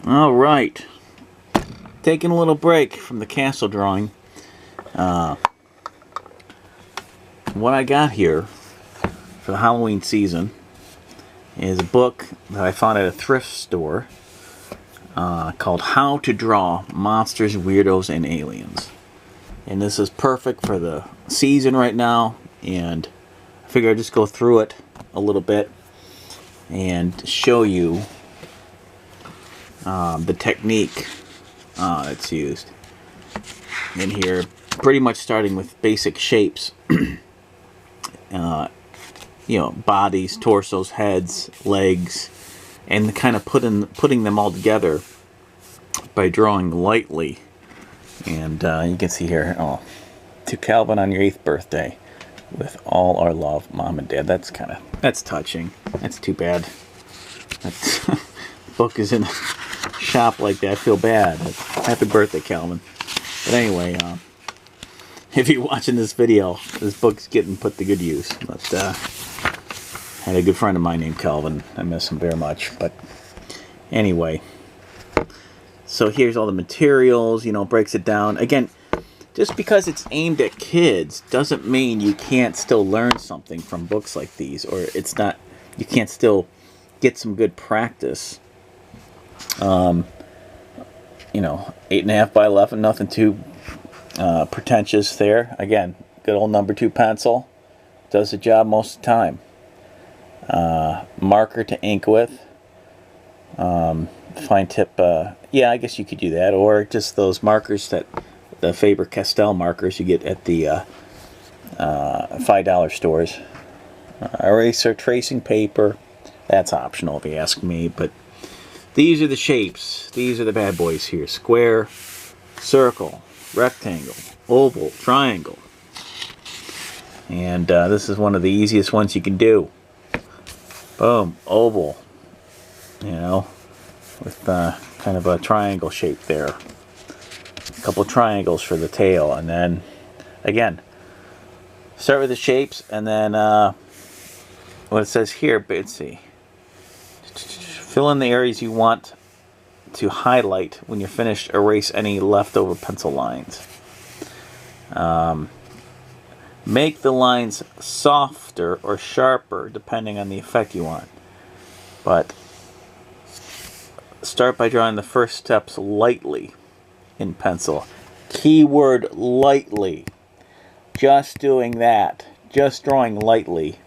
Alright, taking a little break from the castle drawing. What I got here for the Halloween season is a book that I found at a thrift store called How to Draw Monsters, Weirdos, and Aliens. And this is perfect for the season right now, and I figure I'd just go through it a little bit and show you the technique that's used in here, pretty much starting with basic shapes. You know, bodies, torsos, heads, legs, and kind of putting them all together by drawing lightly. And you can see here, to Calvin on your 8th birthday, with all our love, Mom and Dad. That's touching. That's too bad. The book is in a shop like that. I feel bad. Happy birthday, Calvin. But anyway, if you're watching this video, this book's getting put to good use. But I had a good friend of mine named Calvin. I miss him very much. But anyway, so here's all the materials. You know, breaks it down. Again, just because it's aimed at kids doesn't mean you can't still learn something from books like these, or it's not. You can't still get some good practice. You know, 8.5 by 11, nothing too pretentious there. Again, good old number 2 pencil does the job most of the time. Marker to ink with. Fine tip. Yeah, I guess you could do that, or just those markers that the Faber-Castell markers you get at the $5 stores. Eraser, tracing paper. That's optional if you ask me, but these are the shapes. These are the bad boys here. Square, circle, rectangle, oval, triangle. And this is one of the easiest ones you can do. Boom, oval. You know, with kind of a triangle shape there. A couple triangles for the tail. And then, again, start with the shapes, and then what it says here, but let's see. Fill in the areas you want to highlight. When you're finished, erase any leftover pencil lines. Make the lines softer or sharper depending on the effect you want. But start by drawing the first steps lightly in pencil. Keyword lightly. Just doing that, just drawing lightly,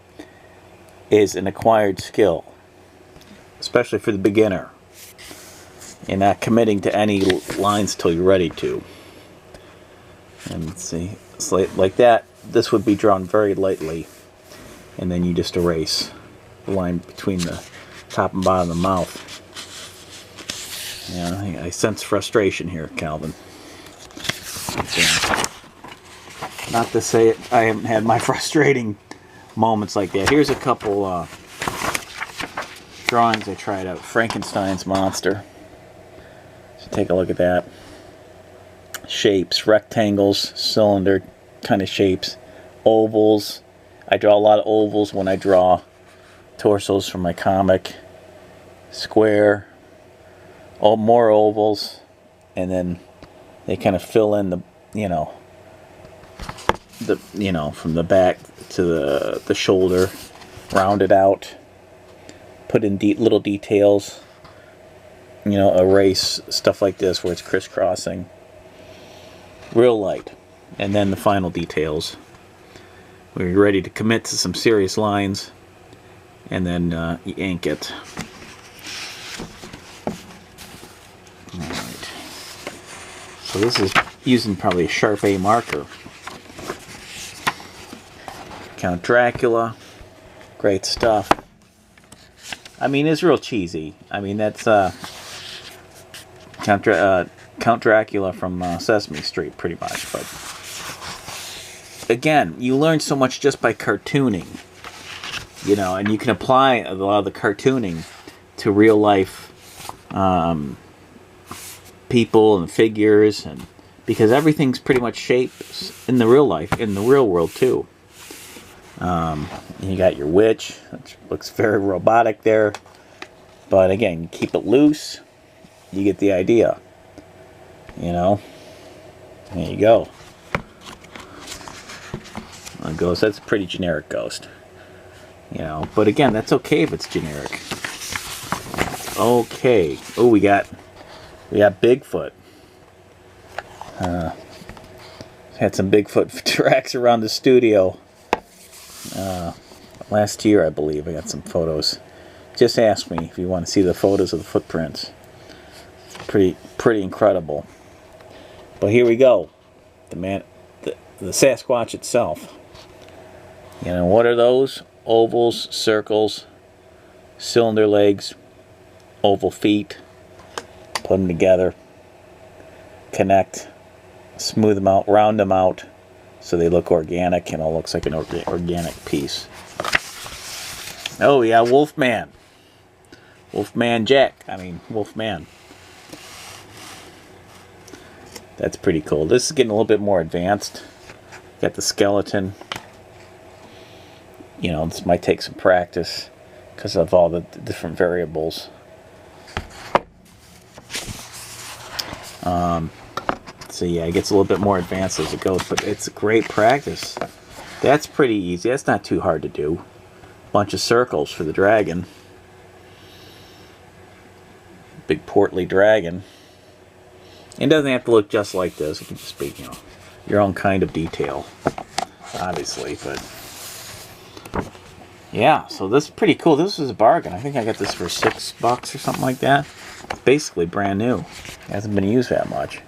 is an acquired skill, especially for the beginner. You're not committing to any lines till you're ready to. And let's see, it's like that. This would be drawn very lightly, and then you just erase the line between the top and bottom of the mouth. Yeah, I sense frustration here, Calvin. Not to say it, I haven't had my frustrating moments like that. Here's a couple drawings I tried out. Frankenstein's monster. So take a look at that. Shapes, rectangles, cylinder kind of shapes, ovals. I draw a lot of ovals when I draw torsos for my comic. Square, more ovals, and then they kind of fill in the, from the back to the shoulder, round it out, put in little details, erase stuff like this where it's crisscrossing. Real light. And then the final details. We're ready to commit to some serious lines, and then you ink it. Alright. So this is using probably a Sharp A marker. Count Dracula. Great stuff. I mean, it's real cheesy. I mean, that's Count Dracula from Sesame Street, pretty much. But again, you learn so much just by cartooning, and you can apply a lot of the cartooning to real life people and figures, and because everything's pretty much shaped in the real life, in the real world too. You got your witch, which looks very robotic there, but again, you keep it loose, you get the idea. You know? There you go. A ghost, that's a pretty generic ghost. You know, but again, that's okay if it's generic. Okay. Oh, we got Bigfoot. Had some Bigfoot tracks around the studio. Last year, I believe, I got some photos. Just ask me if you want to see the photos of the footprints. Pretty incredible. But here we go. The Sasquatch itself. You know, what are those? Ovals, circles, cylinder legs, oval feet. Put them together. Connect. Smooth them out, round them out, so they look organic, and it looks like an organic piece. Oh yeah, Wolfman. Wolfman Jack. Wolfman. That's pretty cool. This is getting a little bit more advanced. Got the skeleton. You know, this might take some practice because of all the different variables. So yeah, it gets a little bit more advanced as it goes, but it's great practice. That's pretty easy. That's not too hard to do. Bunch of circles for the dragon. Big portly dragon. It doesn't have to look just like this. It can just be, you know, your own kind of detail, obviously. But yeah, so this is pretty cool. This is a bargain. I think I got this for $6 or something like that. It's basically brand new. It hasn't been used that much.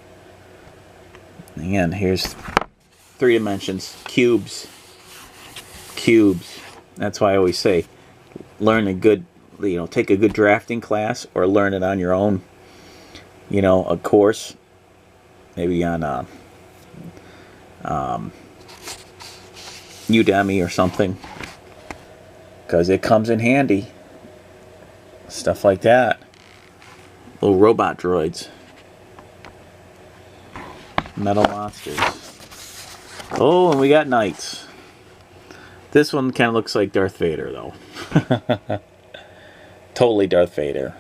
Again, here's 3 dimensions, cubes. That's why I always say, learn a good, you know, take a good drafting class or learn it on your own. You know, a course, maybe on Udemy or something, because it comes in handy. Stuff like that. Little robot droids. Metal monsters. Oh, and we got knights. This one kind of looks like Darth Vader, though. Totally Darth Vader.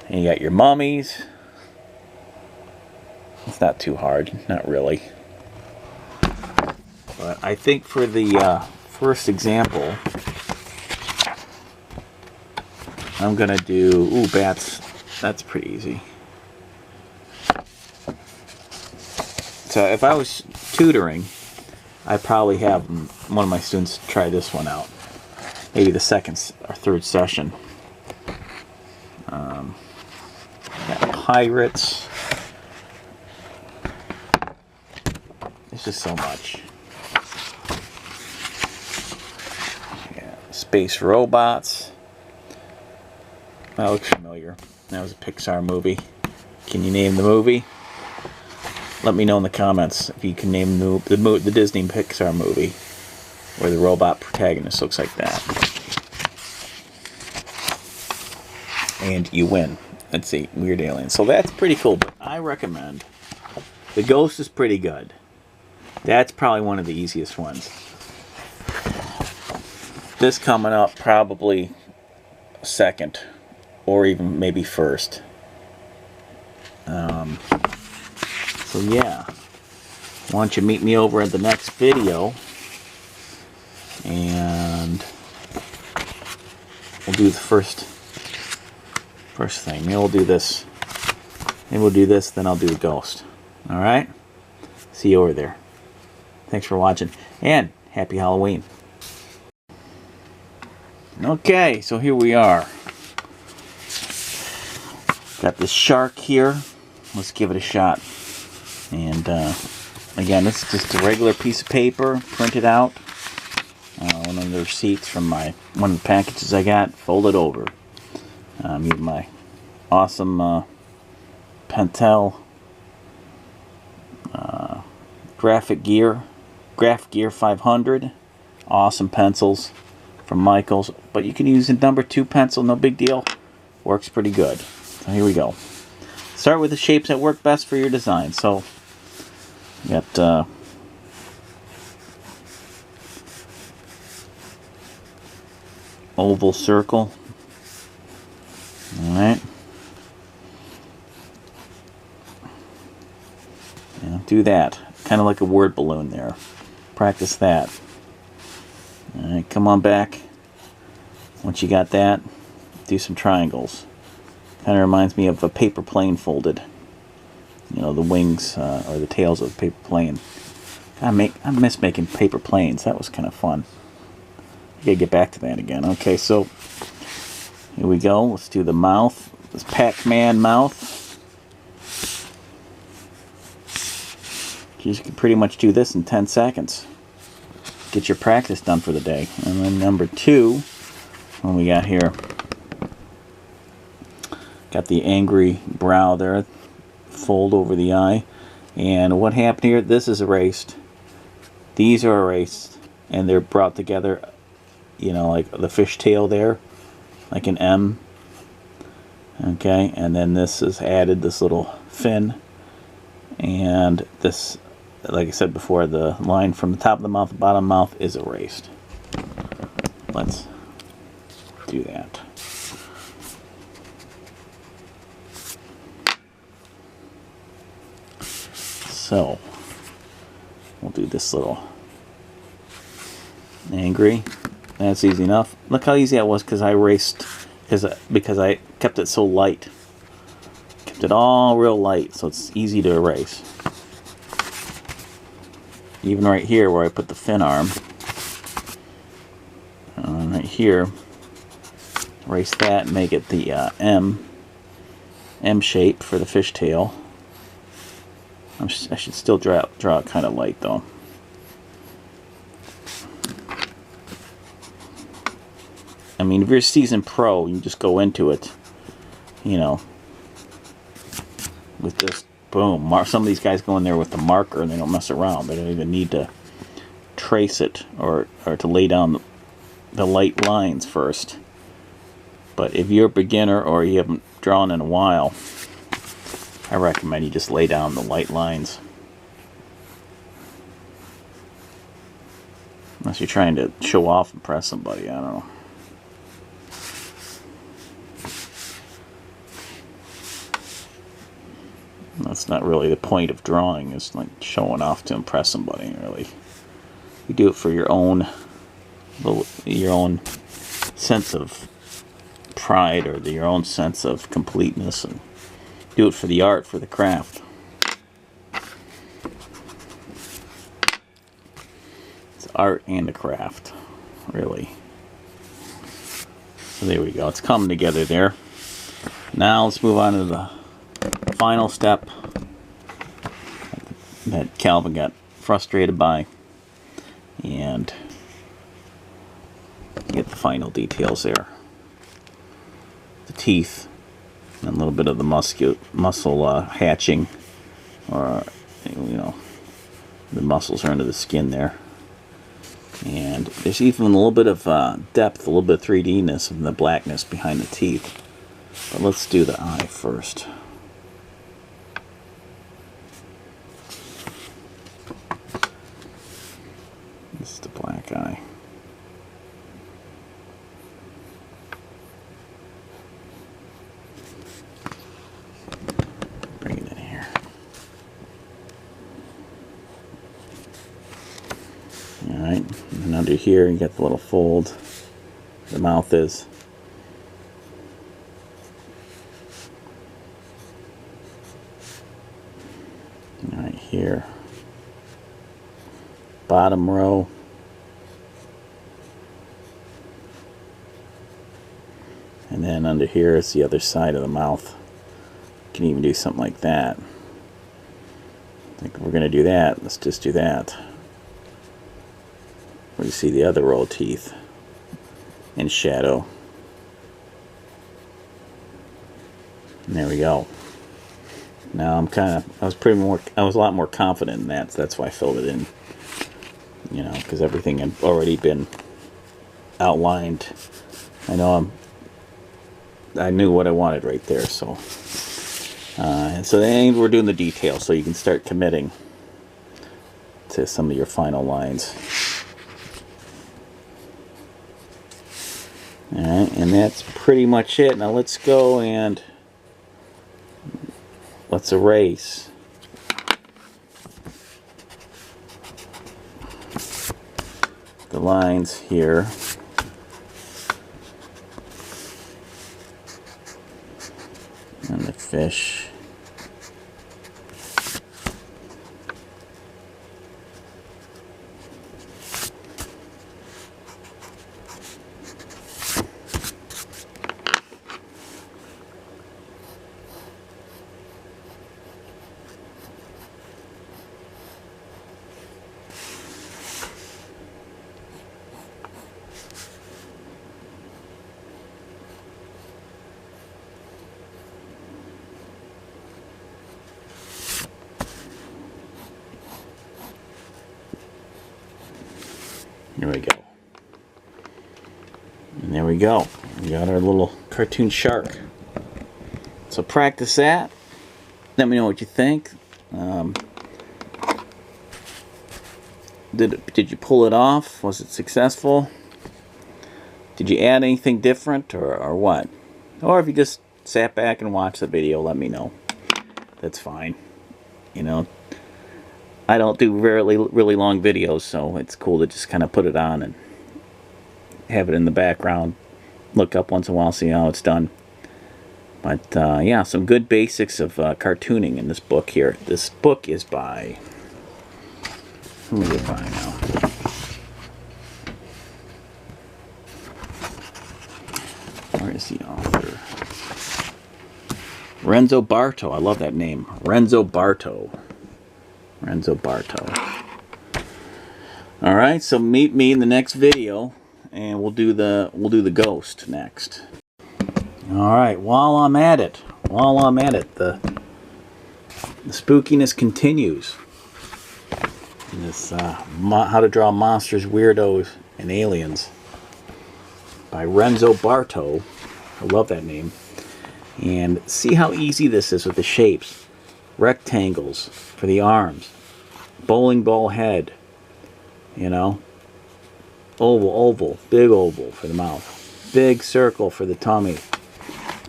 And you got your mummies. It's not too hard, not really. But I think for the first example, I'm gonna do, ooh, bats. That's pretty easy. So if I was tutoring, I'd probably have one of my students try this one out. Maybe the second or third session. Got pirates. It's just so much. Yeah, space robots. That looks familiar. That was a Pixar movie. Can you name the movie? Let me know in the comments if you can name the Disney Pixar movie where the robot protagonist looks like that. And you win. Let's see, Weird Aliens. So that's pretty cool, but I recommend. The Ghost is pretty good. That's probably one of the easiest ones. This coming up probably second, or even maybe first. So yeah, why don't you meet me over at the next video, and we'll do the first thing. Maybe we'll do this. Maybe we'll do this, then I'll do the Ghost. All right? See you over there. Thanks for watching, and happy Halloween. Okay, so here we are. Got this shark here. Let's give it a shot. And again, this is just a regular piece of paper printed out. One of the receipts from one of the packages I got, folded over. Using my awesome Pentel Graphic Gear 500. Awesome pencils from Michaels. But you can use a number 2 pencil, no big deal. Works pretty good. So here we go. Start with the shapes that work best for your design. So, you got oval circle. Alright. do that. Kind of like a word balloon there. Practice that. Alright, come on back. Once you got that, do some triangles. Kind of reminds me of a paper plane folded. You know, the wings or the tails of a paper plane. I miss making paper planes. That was kind of fun. I gotta get back to that again. Okay, so here we go. Let's do the mouth. This Pac-Man mouth. You can pretty much do this in 10 seconds. Get your practice done for the day. And then number 2, what we got here? Got the angry brow there. Fold over the eye. And what happened here? This is erased. These are erased. And they're brought together, you know, like the fishtail there. Like an M. Okay, and then this is added, this little fin. And this, like I said before, the line from the top of the mouth to the bottom of the mouth is erased. Let's do that. So, we'll do this little angry. That's easy enough. Look how easy that was because I erased, because I kept it so light. Kept it all real light, so it's easy to erase. Even right here where I put the fin arm, right here, erase that and make it the M shape for the fishtail. I should still draw it kind of light though. I mean, if you're a seasoned pro, you can just go into it, you know, with just boom. Some of these guys go in there with the marker and they don't mess around. They don't even need to trace it or to lay down the light lines first. But if you're a beginner or you haven't drawn in a while, I recommend you just lay down the light lines. Unless you're trying to show off and impress somebody, I don't know. That's not really the point of drawing, it's like showing off to impress somebody, really. You do it for your own sense of pride or your own sense of completeness, and do it for the art, for the craft. It's art and a craft, really. So there we go, it's coming together there. Now let's move on to the final step that Calvin got frustrated by, and get the final details there. The teeth and a little bit of the muscle hatching, or you know, the muscles are under the skin there, and there's even a little bit of depth, a little bit of 3D-ness and the blackness behind the teeth. But let's do the eye first. This is the black eye. Bring it in here. Alright, and under here you got the little fold. The mouth is. Right here. Bottom row. And then under here is the other side of the mouth. You can even do something like that. I think we're going to do that. Let's just do that. Where you see the other row of teeth in shadow. And there we go. Now I was a lot more confident in that, so that's why I filled it in. You know, because everything had already been outlined. I knew what I wanted right there, so. And so then we're doing the details, so you can start committing to some of your final lines. Alright, and that's pretty much it. Now let's go and let's erase the lines here. And the fish. Here we go. And there we go. We got our little cartoon shark. So practice that. Let me know what you think. Did you pull it off? Was it successful? Did you add anything different or what? Or if you just sat back and watched the video, let me know. That's fine. You know, I don't do really long videos, so it's cool to just kind of put it on and have it in the background. Look up once in a while, see how it's done. But yeah, some good basics of cartooning in this book here. This book is by... Who is it by now? Where is the author? Renzo Barto. I love that name. Renzo Barto. Renzo Barto. Alright, so meet me in the next video and we'll do the ghost next. Alright, while I'm at it, the spookiness continues. This How to Draw Monsters, Weirdos, and Aliens by Renzo Barto. I love that name. And see how easy this is with the shapes. Rectangles for the arms. Bowling ball head. You know. Oval, big oval for the mouth. Big circle for the tummy.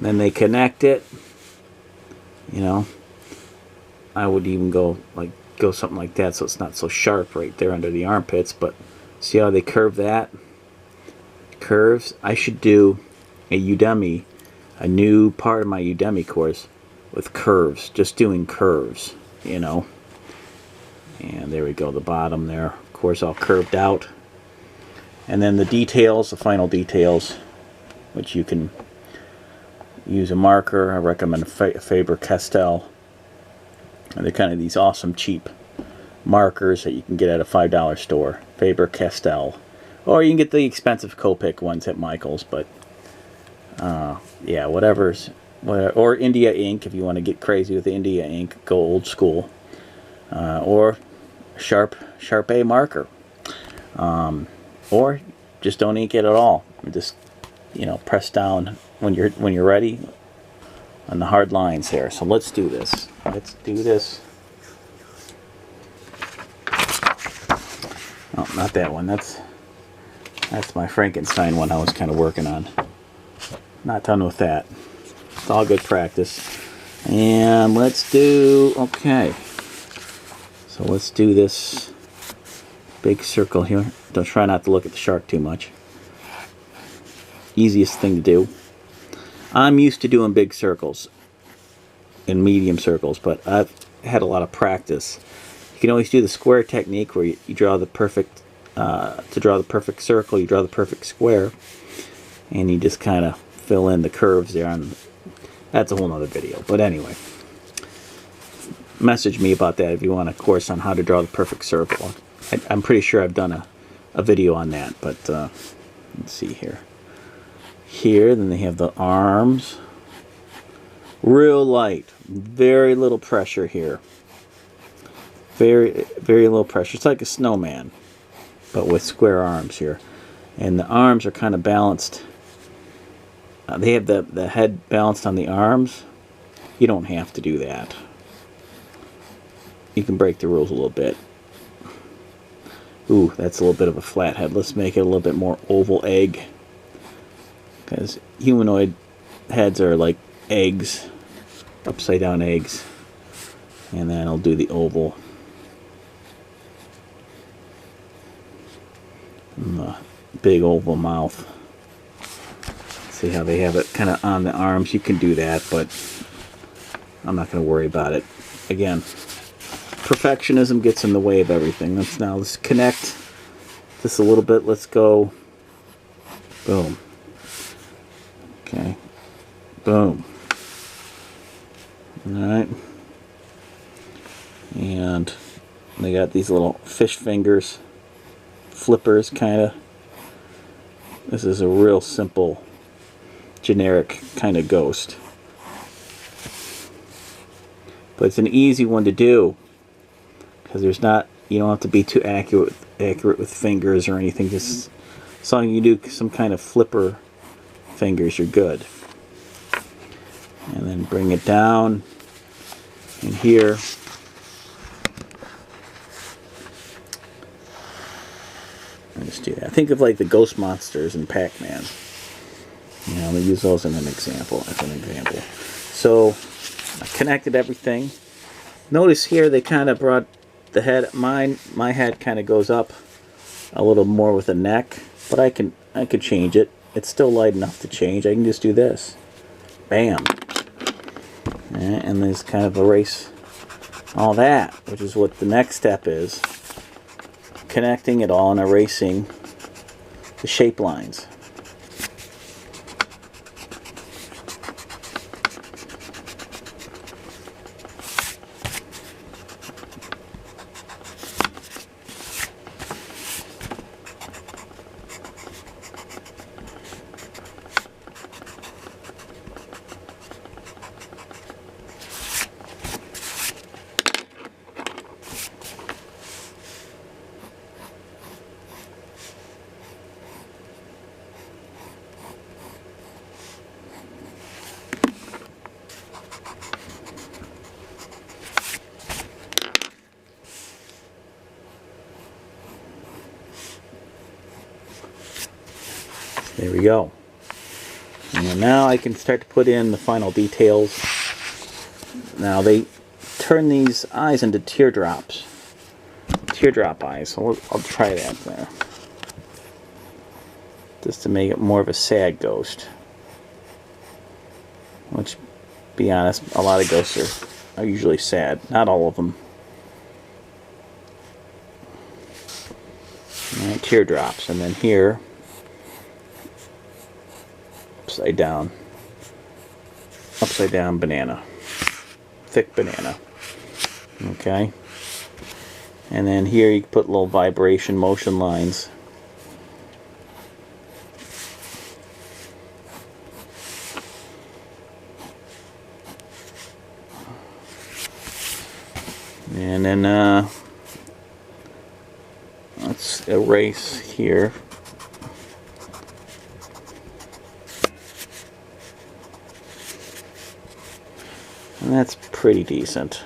Then they connect it. You know. I would even go something like that so it's not so sharp right there under the armpits, but see how they curve that? Curves. I should do a new part of my Udemy course with curves, just doing curves, you know. And there we go, the bottom there, of course, all curved out. And then the details, the final details, which you can use a marker. I recommend a Faber-Castell. And they're kind of these awesome cheap markers that you can get at a $5 store. Faber-Castell. Or you can get the expensive Copic ones at Michael's, but yeah, or India ink if you want to get crazy with the India ink, go old school. Or Sharp-A marker. Or just don't ink it at all. Just, you know, press down when you're ready on the hard lines there. So let's do this. Let's do this. Oh, not that one. That's my Frankenstein one I was kind of working on. Not done with that. It's all good practice. And let's do, okay. So let's do this big circle here. Don't try not to look at the shark too much. Easiest thing to do. I'm used to doing big circles and medium circles, but I've had a lot of practice. You can always do the square technique where you draw the perfect, to draw the perfect circle, you draw the perfect square, and you just kind of fill in the curves there. And that's a whole nother video. But anyway, message me about that if you want a course on how to draw the perfect circle. I'm pretty sure I've done a video on that, but let's see here. Here, then they have the arms. Real light. Very little pressure here. Very little pressure. It's like a snowman, but with square arms here. And the arms are kind of balanced. They have the head balanced on the arms. You don't have to do that. You can break the rules a little bit. Ooh, that's a little bit of a flat head. Let's make it a little bit more oval egg. Because humanoid heads are like eggs. Upside down eggs. And then I'll do the oval. And the big oval mouth. See how they have it kind of on the arms? You can do that, but I'm not going to worry about it. Again, perfectionism gets in the way of everything. Let's connect this a little bit. Let's go. Boom. Okay. Boom. Alright. And they got these little fish fingers, flippers kind of. This is a real simple, generic kind of ghost. But it's an easy one to do because you don't have to be too accurate with fingers or anything. Just as long as you do some kind of flipper fingers, you're good. And then bring it down in here. I just do that. Think of like the ghost monsters in Pac-Man. You know, we use those as an example. So I connected everything. Notice here they kind of brought the head. My head kind of goes up a little more with the neck, but I could change it. It's still light enough to change. I can just do this. Bam. And then just kind of erase all that, which is what the next step is. Connecting it all and erasing the shape lines. There we go. And now I can start to put in the final details. Now they turn these eyes into teardrops. Teardrop eyes. So I'll try that there. Just to make it more of a sad ghost. Which, to be honest, a lot of ghosts are usually sad. Not all of them. And teardrops. And then here, upside down banana, thick banana. Okay, and then here you put little vibration motion lines. And then let's erase here. And that's pretty decent.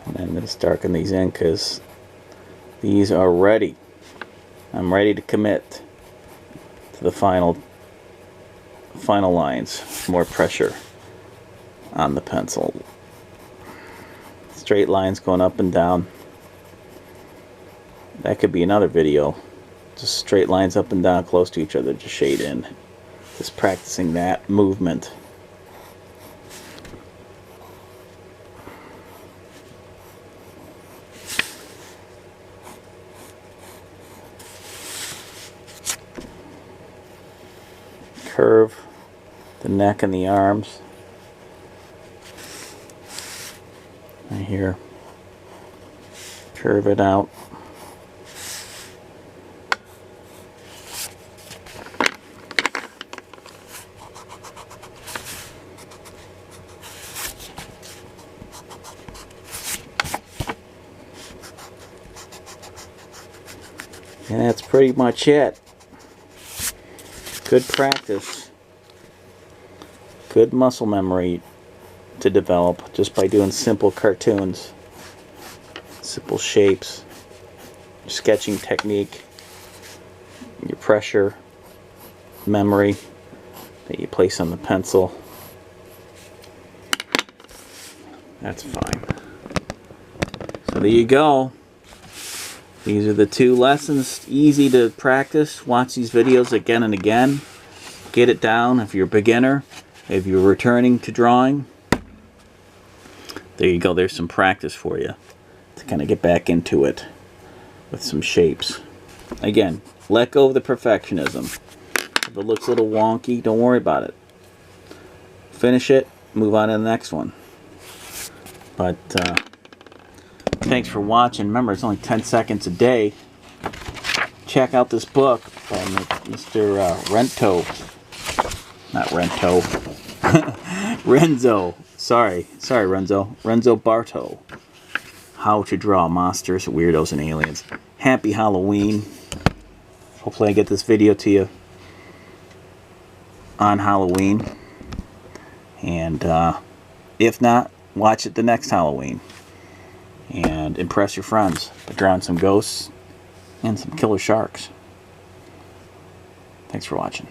And then let's darken these in because these are ready. I'm ready to commit to the final lines. More pressure on the pencil. Straight lines going up and down. That could be another video. Just straight lines up and down close to each other to shade in. Just practicing that movement. Curve the neck and the arms. Right here. Curve it out. And that's pretty much it. Good practice. Good muscle memory to develop just by doing simple cartoons. Simple shapes. Your sketching technique. Your pressure memory that you place on the pencil. That's fine. So there you go. These are the 2 lessons. Easy to practice. Watch these videos again and again. Get it down if you're a beginner. If you're returning to drawing. There you go. There's some practice for you to kind of get back into it with some shapes. Again, let go of the perfectionism. If it looks a little wonky, don't worry about it. Finish it, move on to the next one. But thanks for watching. Remember, it's only 10 seconds a day. Check out this book by Mr. Renzo. Sorry, Renzo Barto. How to Draw Monsters, Weirdos, and Aliens. Happy Halloween. Hopefully I get this video to you on Halloween. And if not, watch it the next Halloween. And impress your friends by drawing some ghosts and some killer sharks. Thanks for watching.